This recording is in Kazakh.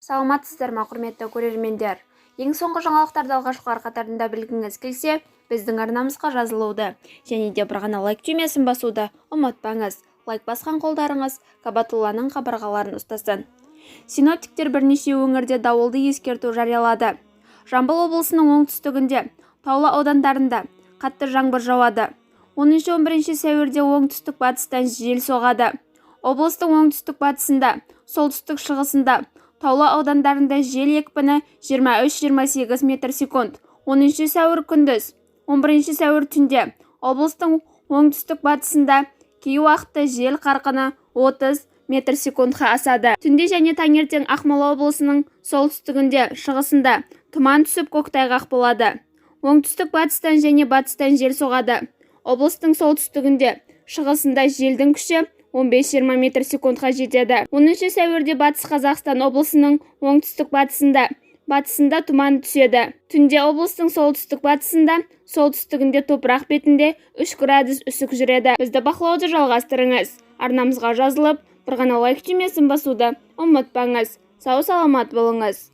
Саламатсыздар ма, құрметті көрермендер? Ең соңғы жаңалықтарды алғашқылар қатарында білгіңіз келсе, біздің арнамызға жазылуды және де бір ғана лайк түймесін басуды ұмытпаңыз. Лайк басқан қолдарыңыз Кабатулланың қабырғаларын ұстасын. Синоптиктер бірнеше өңірде дауылды ескерту жариялады. Жамбыл облысының оңтүстігінде, таулы аудандарында қатты жаңбыр жауады. 10-11 сәуірде оңтүстік-батыстан жел соғады. Облыстың оңтүстік-батысында, солтүстік-шығысында, таулы аудандарында жел екпіні 23-28 метр секунд. 10 сәуір күндіз, 11 сәуір түнде, облыстың оңтүстік-батысында кей уақытта жел қарқыны 30 метр секундқа асады. Түнде және таңертең Ақмола облысының солтүстігінде, шығысында тұман түсіп көктайғақ болады. Оңтүстік-батыстан және батыстан жел соғады. Облыстың солтүстігінде, шығысында желдің күші 15-20 метр секундқа жетеді. 10 сәуірде Батыс Қазақстан облысының оңтүстік-батысында, батысында тұман түседі. Түнде облыстың солтүстік-батысында, солтүстігінде топырақ бетінде 3 градус үсік жүреді. Бізді бақылауды жалғастырыңыз. Арнамызға жазылып, бір ғана лайк түймесін басуды ұмытпаңыз. Сау саламат болыңыз.